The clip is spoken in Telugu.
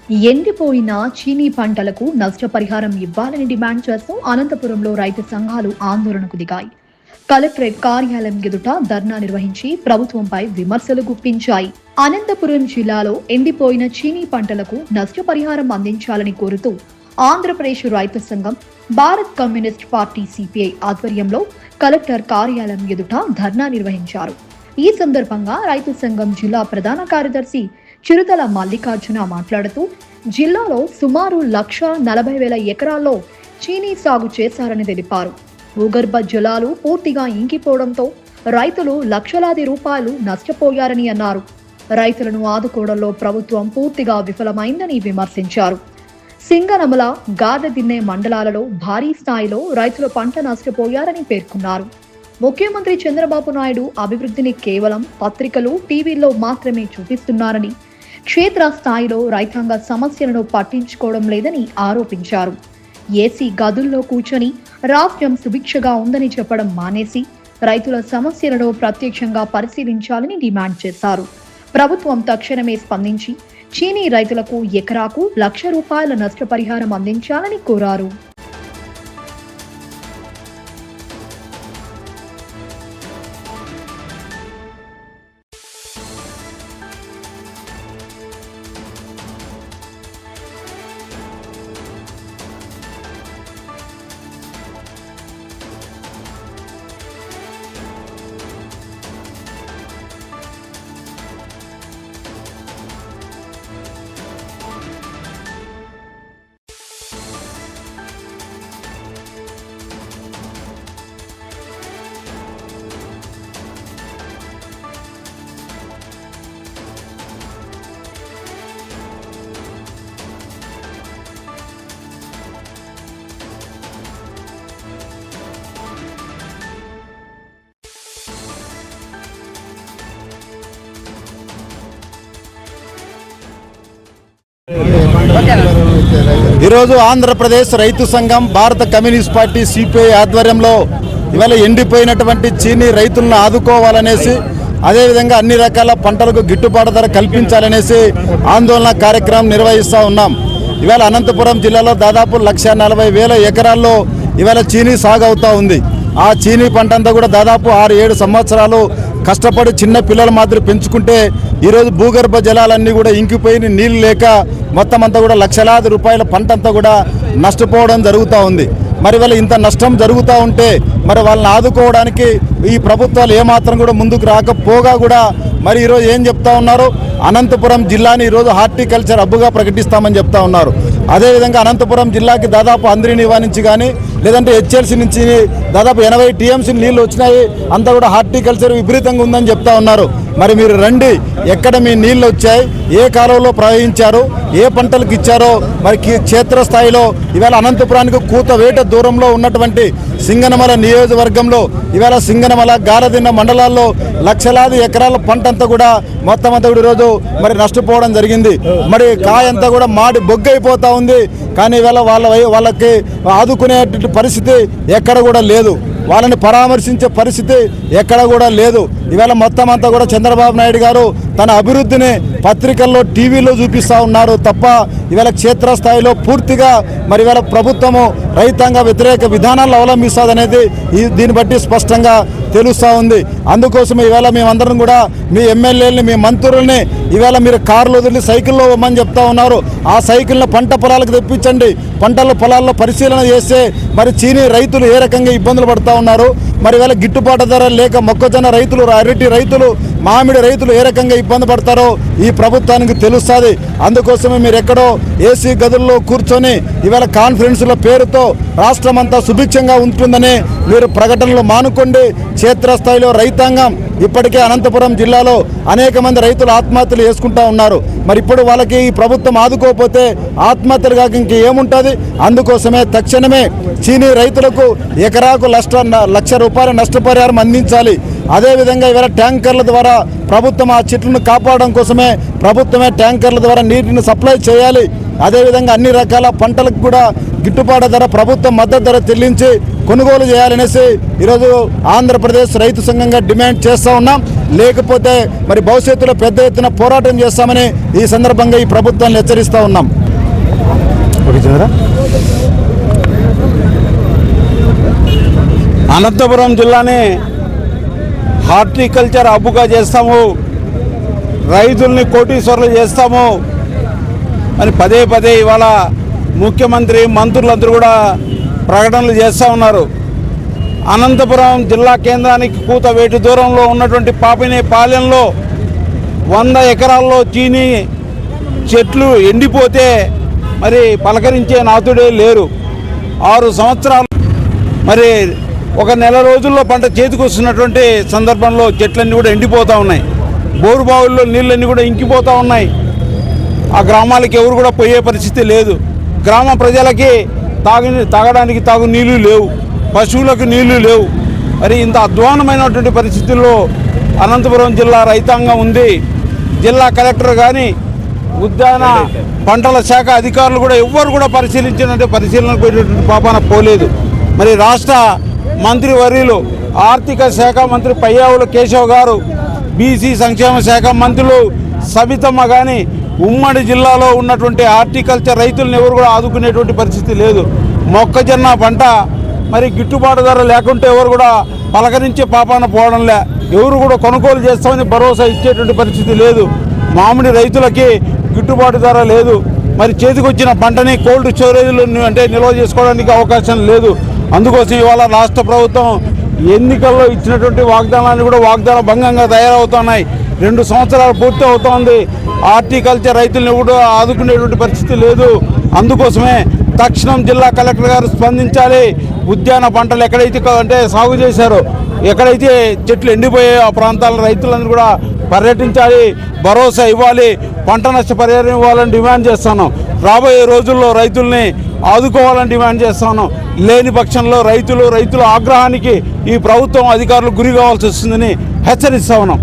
ఎండిపోయిన చీనీ పంటలకు నష్టపరిహారం ఇవ్వాలని డిమాండ్ చేస్తూ అనంతపురంలో రైతు సంఘాలు ఆందోళనకు దిగాయి. కలెక్టరేట్ కార్యాలయం ఎదుట ధర్నా నిర్వహించి ప్రభుత్వంపై విమర్శలు గుప్పించాయి. అనంతపురం జిల్లాలో ఎండిపోయిన చీనీ పంటలకు నష్టపరిహారం అందించాలని కోరుతూ ఆంధ్రప్రదేశ్ రైతు సంఘం, భారత్ కమ్యూనిస్ట్ పార్టీ సిపిఐ ఆధ్వర్యంలో కలెక్టర్ కార్యాలయం ఎదుట ధర్నా నిర్వహించారు. ఈ సందర్భంగా రైతు సంఘం జిల్లా ప్రధాన కార్యదర్శి చిరుతల మల్లికార్జున మాట్లాడుతూ జిల్లాలో సుమారు 1,40,000 ఎకరాల్లో చీనీ సాగు చేశారని తెలిపారు. భూగర్భ జలాలు పూర్తిగా ఇంకిపోవడంతో రైతులు లక్షలాది రూపాయలు నష్టపోయారని అన్నారు. రైతులను ఆదుకోవడంలో ప్రభుత్వం పూర్తిగా విఫలమైందని విమర్శించారు. సింగనమల, గాదదిన్నె మండలాలలో భారీ స్థాయిలో రైతుల పంట నష్టపోయారని పేర్కొన్నారు. ముఖ్యమంత్రి చంద్రబాబు నాయుడు అభివృద్ధిని కేవలం పత్రికలు, టీవీల్లో మాత్రమే చూపిస్తున్నారని, క్షేత్ర స్థాయిలో రైతాంగ సమస్యలను పట్టించుకోవడం లేదని ఆరోపించారు. ఏసీ గదుల్లో కూర్చొని రాష్ట్రం సుభిక్షగా ఉందని చెప్పడం మానేసి రైతుల సమస్యలను ప్రత్యక్షంగా పరిశీలించాలని డిమాండ్ చేశారు. ప్రభుత్వం తక్షణమే స్పందించి చీనీ రైతులకు ఎకరాకు ₹1,00,000 నష్టపరిహారం అందించాలని కోరారు. ఈరోజు ఆంధ్రప్రదేశ్ రైతు సంఘం, భారత కమ్యూనిస్ట్ పార్టీ సిపిఐ ఆధ్వర్యంలో ఇవాళ ఎండిపోయినటువంటి చీనీ రైతులను ఆదుకోవాలనేసి, అదేవిధంగా అన్ని రకాల పంటలకు గిట్టుబాటు ధర కల్పించాలనేసి ఆందోళన కార్యక్రమం నిర్వహిస్తూ ఉన్నాం. ఇవాళ అనంతపురం జిల్లాలో దాదాపు 1,40,000 ఎకరాల్లో ఇవాళ చీనీ సాగు అవుతూ ఉంది. ఆ చీనీ పంట అంతా కూడా దాదాపు 6-7 సంవత్సరాలు కష్టపడి చిన్న పిల్లల మాదిరి పెంచుకుంటే ఈరోజు భూగర్భ జలాలన్నీ కూడా ఇంకిపోయి నీళ్ళు లేక మొత్తం అంతా కూడా లక్షలాది రూపాయల పంట అంతా కూడా నష్టపోవడం జరుగుతూ ఉంది. మరి వాళ్ళ ఇంత నష్టం జరుగుతూ ఉంటే మరి వాళ్ళని ఆదుకోవడానికి ఈ ప్రభుత్వాలు ఏమాత్రం కూడా ముందుకు రాకపోగా కూడా మరి ఈరోజు ఏం చెప్తా ఉన్నారు, అనంతపురం జిల్లాని ఈరోజు హార్టికల్చర్ హబ్గా ప్రకటిస్తామని చెప్తా ఉన్నారు. అదేవిధంగా అనంతపురం జిల్లాకి దాదాపు అంద్రినివా నుంచి కానీ లేదంటే హెచ్ఎల్సీ నుంచి దాదాపు 80 టీఎంసీ నీళ్ళు వచ్చినాయి, అంతా కూడా హార్టికల్చర్ విపరీతంగా ఉందని చెప్తా ఉన్నారు. మరి మీరు రండి, ఎక్కడ మీ నీళ్ళు వచ్చాయి, ఏ కాలంలో ప్రవహించారు, ఏ పంటలకు ఇచ్చారో మరి క్షేత్రస్థాయిలో ఇవాళ అనంతపురానికి కూతవేట దూరంలో ఉన్నటువంటి సింగనమల నియోజకవర్గంలో ఇవాళ సింగనమల, గాలదిన్న మండలాల్లో లక్షలాది ఎకరాల పంట అంతా కూడా మొత్తం అంతా కూడా ఈరోజు మరి నష్టపోవడం జరిగింది. మరి కాయంతా కూడా మాడి బొగ్గైపోతా ఉంది. కానీ ఇవాళ వాళ్ళకి ఆదుకునేటువంటి పరిస్థితి ఎక్కడ కూడా లేదు, వాళ్ళని పరామర్శించే పరిస్థితి ఎక్కడ కూడా లేదు. ఇవాళ మొత్తం అంతా కూడా చంద్రబాబు నాయుడు గారు తన అభివృద్ధిని పత్రికల్లో, టీవీలో చూపిస్తూ ఉన్నారు తప్ప ఇవాళ క్షేత్రస్థాయిలో పూర్తిగా మరి ఇవాళ ప్రభుత్వము రైతాంగ వ్యతిరేక విధానాలు అవలంబిస్తుంది అనేది దీన్ని బట్టి స్పష్టంగా తెలుస్తూ ఉంది. అందుకోసం ఇవాళ మేమందరం కూడా మీ ఎమ్మెల్యేలని, మీ మంత్రులని ఇవాళ మీరు కార్లు వదిలి సైకిల్లో ఇవ్వమని చెప్తా ఉన్నారు. ఆ సైకిల్ని పంట పొలాలకు తెప్పించండి, పంటల పొలాల్లో పరిశీలన చేస్తే మరి చీనీ రైతులు ఏ రకంగా ఇబ్బందులు పడుతూ ఉన్నారు, మరి ఇవాళ గిట్టుబాటు ధర లేక మొక్కజొన్న రైతులు, అరటి రైతులు, మామిడి రైతులు ఏ రకంగా ఇబ్బంది పడతారో ఈ ప్రభుత్వానికి తెలుస్తుంది. అందుకోసమే మీరు ఎక్కడో ఏసీ గదుల్లో కూర్చొని ఇవాళ కాన్ఫరెన్స్ల పేరుతో రాష్ట్రం అంతా సుభిక్షంగా ఉంటుందని మీరు ప్రకటనలు మానుకోండి. క్షేత్రస్థాయిలో రైతాంగం ఇప్పటికే అనంతపురం జిల్లాలో అనేక మంది రైతులు ఆత్మహత్యలు చేసుకుంటా ఉన్నారు. మరి ఇప్పుడు వాళ్ళకి ఈ ప్రభుత్వం ఆదుకోకపోతే ఆత్మహత్యలు కాక ఇంకేముంటుంది. అందుకోసమే తక్షణమే చీనీ రైతులకు ఎకరాకు ₹1,00,000 నష్టపరిహారం అందించాలి. అదేవిధంగా ఇవాళ ట్యాంకర్ల ద్వారా ప్రభుత్వం ఆ చెట్లను కాపాడడం కోసమే ప్రభుత్వమే ట్యాంకర్ల ద్వారా నీటిని సప్లై చేయాలి. అదేవిధంగా అన్ని రకాల పంటలకు కూడా గిట్టుబాటు ధర, ప్రభుత్వం మద్దతు ధర చెల్లించి కొనుగోలు చేయాలనేసి ఈరోజు ఆంధ్రప్రదేశ్ రైతు సంఘంగా డిమాండ్ చేస్తూ ఉన్నాం. లేకపోతే మరి భవిష్యత్తులో పెద్ద ఎత్తున పోరాటం చేస్తామని ఈ సందర్భంగా ఈ ప్రభుత్వాన్ని హెచ్చరిస్తూ ఉన్నాం. అనంతపురం జిల్లాని హార్టికల్చర్ హబ్గా చేస్తాము, రైతుల్ని కోటీశ్వర్లు చేస్తాము అని పదే పదే ఇవాళ ముఖ్యమంత్రి మంత్రులందరూ కూడా ప్రకటనలు చేస్తూ ఉన్నారు. అనంతపురం జిల్లా కేంద్రానికి కూతవేటు దూరంలో ఉన్నటువంటి పాపినేపాలెంలో 100 ఎకరాల్లో చీనీ చెట్లు ఎండిపోతే మరి పలకరించే నాతుడే లేరు. 6 సంవత్సరాలు మరి ఒక నెల రోజుల్లో పంట చేతికి వస్తున్నటువంటి సందర్భంలో చెట్లన్నీ కూడా ఎండిపోతూ ఉన్నాయి. బోరు బావుల్లో నీళ్ళన్నీ కూడా ఇంకిపోతూ ఉన్నాయి. ఆ గ్రామాలకి ఎవరు కూడా పోయే పరిస్థితి లేదు. గ్రామ ప్రజలకి తాగడానికి తాగు నీళ్లు లేవు, పశువులకు నీళ్లు లేవు. మరి ఇంత అధ్వానమైనటువంటి పరిస్థితుల్లో అనంతపురం జిల్లా రైతాంగం ఉంది. జిల్లా కలెక్టర్ కానీ ఉద్యాన పంటల శాఖ అధికారులు కూడా ఎవ్వరు కూడా పరిశీలనకు పోయేటువంటి పాపాన పోలేదు. మరి రాష్ట్ర మంత్రివర్యులు ఆర్థిక శాఖ మంత్రి పయ్యావుల కేశవ్ గారు, బీసీ సంక్షేమ శాఖ మంత్రులు సబితమ్మ కానీ ఉమ్మడి జిల్లాలో ఉన్నటువంటి హార్టికల్చర్ రైతులను ఎవరు కూడా ఆదుకునేటువంటి పరిస్థితి లేదు. మొక్కజొన్న పంట మరి గిట్టుబాటు ధర లేకుంటే ఎవరు కూడా పలకరించే పాపాన పోవడంలే. ఎవరు కూడా కొనుగోలు చేస్తామని భరోసా ఇచ్చేటువంటి పరిస్థితి లేదు. మామిడి రైతులకి గిట్టుబాటు ధర లేదు. మరి చేతికొచ్చిన పంటని కోల్డ్ స్టోరేజ్లో అంటే నిల్వ చేసుకోవడానికి అవకాశం లేదు. అందుకోసం ఇవాళ రాష్ట్ర ప్రభుత్వం ఎన్నికల్లో ఇచ్చినటువంటి వాగ్దానాన్ని కూడా వాగ్దాన భంగంగా తయారవుతున్నాయి. 2 సంవత్సరాలు పూర్తి అవుతోంది. హార్టికల్చర్ రైతులను కూడా ఆదుకునేటువంటి పరిస్థితి లేదు. అందుకోసమే తక్షణం జిల్లా కలెక్టర్ గారు స్పందించాలి. ఉద్యాన పంటలు ఎక్కడైతే అంటే సాగు చేశారో, ఎక్కడైతే చెట్లు ఎండిపోయే ఆ ప్రాంతాల రైతులందరూ కూడా పర్యటించాలి, భరోసా ఇవ్వాలి, పంట నష్టపరిహారం ఇవ్వాలని డిమాండ్ చేస్తాను. రాబోయే రోజుల్లో రైతుల్ని ఆదుకోవాలని డిమాండ్ చేస్తాను. లేని పక్షంలో రైతుల ఆగ్రహానికి ఈ ప్రభుత్వం అధికారులు గురి కావాల్సి వస్తుందని హెచ్చరిస్తా ఉన్నాం.